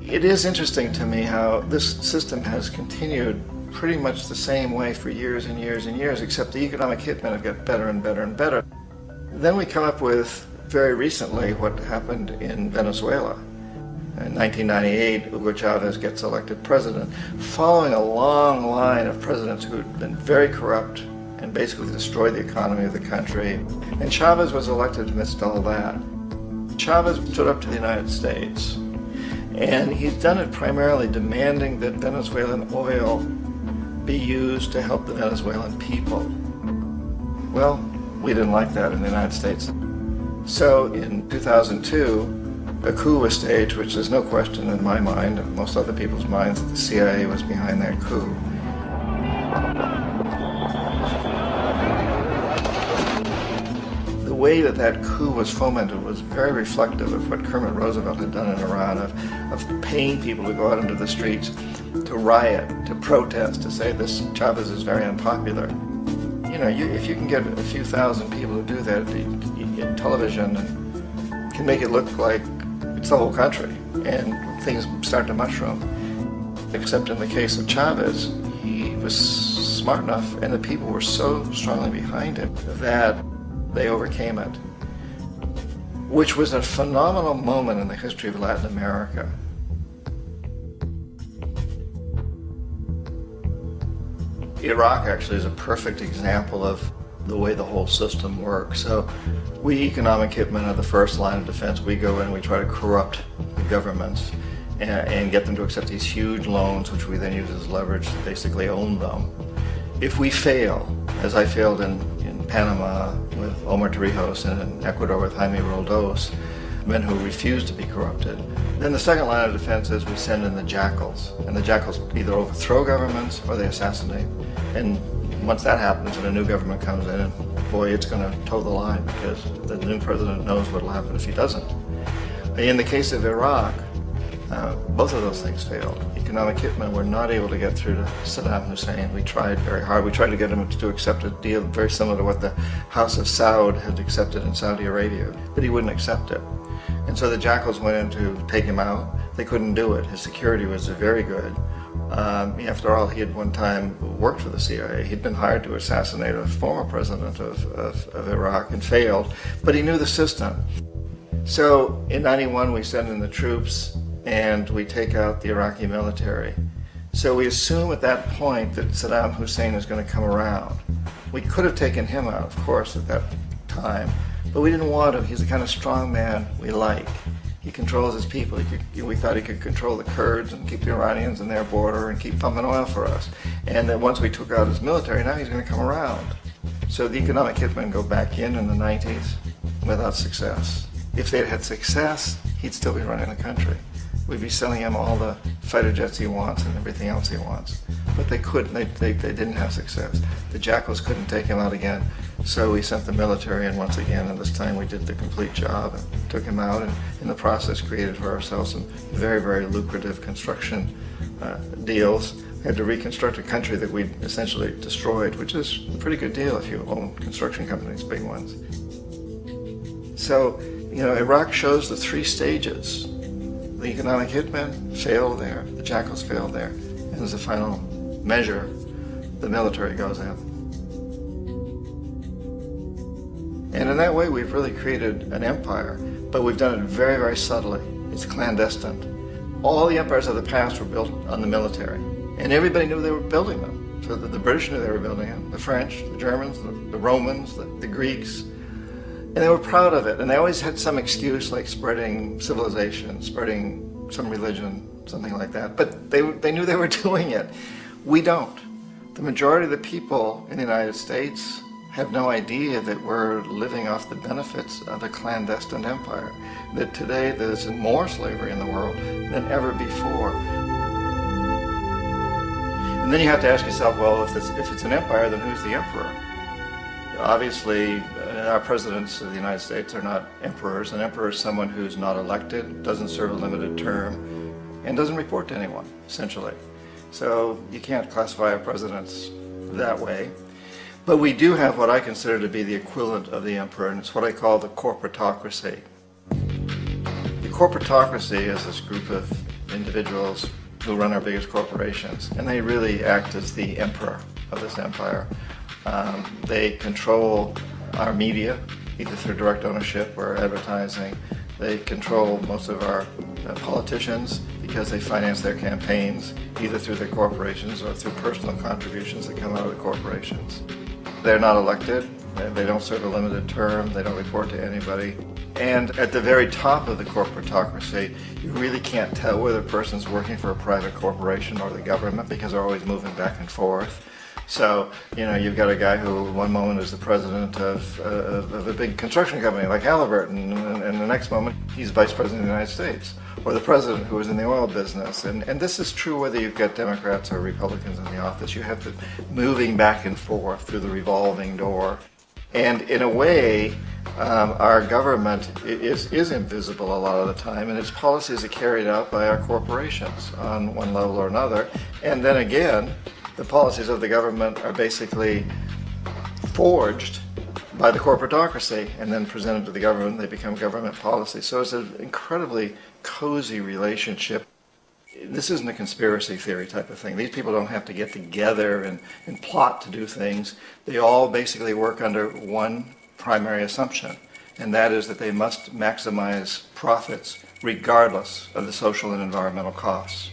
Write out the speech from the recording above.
It is interesting to me how this system has continued pretty much the same way for years and years and years, except the economic hitmen have got better and better and better. Then we come up with, very recently, what happened in Venezuela. In 1998, Hugo Chavez gets elected president, following a long line of presidents who had been very corrupt and basically destroyed the economy of the country. And Chavez was elected amidst all that. Chavez stood up to the United States, and he's done it primarily demanding that Venezuelan oil be used to help the Venezuelan people. Well, we didn't like that in the United States. So in 2002, a coup was staged, which there's no question in my mind, and most other people's minds, that the CIA was behind that coup. The way that that coup was fomented was very reflective of what Kermit Roosevelt had done in Iran, of paying people to go out into the streets, to riot, to protest, to say this Chavez is very unpopular. You know, if you can get a few thousand people to do that in television, and can make it look like it's the whole country, and things start to mushroom. Except in the case of Chavez, he was smart enough, and the people were so strongly behind him that they overcame it, which was a phenomenal moment in the history of Latin America. Iraq actually is a perfect example of the way the whole system works. So we economic hitmen are the first line of defense. We go in and we try to corrupt the governments and get them to accept these huge loans, which we then use as leverage to basically own them. If we fail, as I failed in Panama with Omar Torrijos and in Ecuador with Jaime Roldos, men who refuse to be corrupted, then the second line of defense is we send in the jackals. And the jackals either overthrow governments or they assassinate. And once that happens and a new government comes in, and boy, it's going to toe the line, because the new president knows what will happen if he doesn't. In the case of Iraq, both of those things failed. Economic hitmen were not able to get through to Saddam Hussein. We tried very hard. We tried to get him to accept a deal very similar to what the House of Saud had accepted in Saudi Arabia, but he wouldn't accept it. And so the jackals went in to take him out. They couldn't do it. His security was very good. After all, he had one time worked for the CIA. He'd been hired to assassinate a former president of Iraq and failed, but he knew the system. So in '91, we send in the troops and we take out the Iraqi military. So we assume at that point that Saddam Hussein is going to come around. We could have taken him out, of course, at that time, but we didn't want him. He's the kind of strong man we like. He controls his people. We thought he could control the Kurds and keep the Iranians in their border and keep pumping oil for us. And then once we took out his military, now he's going to come around. So the economic hitmen go back in the 90s without success. If they'd had success, he'd still be running the country. We'd be selling him all the fighter jets he wants and everything else he wants. But they couldn't. They didn't have success. The jackals couldn't take him out again. So we sent the military in once again, and this time we did the complete job and took him out, and in the process created for ourselves some very, very lucrative construction deals. We had to reconstruct a country that we'd essentially destroyed, which is a pretty good deal if you own construction companies, big ones. So, you know, Iraq shows the three stages. The economic hitmen failed there, the jackals failed there, and as a final measure, the military goes in. And in that way, we've really created an empire, but we've done it very, very subtly. It's clandestine. All the empires of the past were built on the military, and everybody knew they were building them. So the British knew they were building them, the French, the Germans, the Romans, the Greeks. And they were proud of it, and they always had some excuse, like spreading civilization, spreading some religion, something like that. But they knew they were doing it. We don't. The majority of the people in the United States have no idea that we're living off the benefits of a clandestine empire, that today there's more slavery in the world than ever before. And then you have to ask yourself, well, if it's an empire, then who's the emperor? Obviously, our presidents of the United States are not emperors. An emperor is someone who's not elected, doesn't serve a limited term, and doesn't report to anyone, essentially. So you can't classify our presidents that way. But we do have what I consider to be the equivalent of the emperor, and it's what I call the corporatocracy. The corporatocracy is this group of individuals who run our biggest corporations, and they really act as the emperor of this empire. They control our media, either through direct ownership or advertising. They control most of our politicians because they finance their campaigns either through their corporations or through personal contributions that come out of the corporations. They're not elected, they don't serve a limited term, they don't report to anybody. And at the very top of the corporatocracy, you really can't tell whether a person's working for a private corporation or the government because they're always moving back and forth. So, you've got a guy who one moment is the president of a big construction company like Halliburton, and the next moment he's vice president of the United States, or the president who is in the oil business. And this is true whether you've got Democrats or Republicans in the office. You have to moving back and forth through the revolving door. And in a way, our government is invisible a lot of the time, and its policies are carried out by our corporations on one level or another. And then again, the policies of the government are basically forged by the corporatocracy and then presented to the government. They become government policy. So it's an incredibly cozy relationship. This isn't a conspiracy theory type of thing. These people don't have to get together and plot to do things. They all basically work under one primary assumption, and that is that they must maximize profits regardless of the social and environmental costs.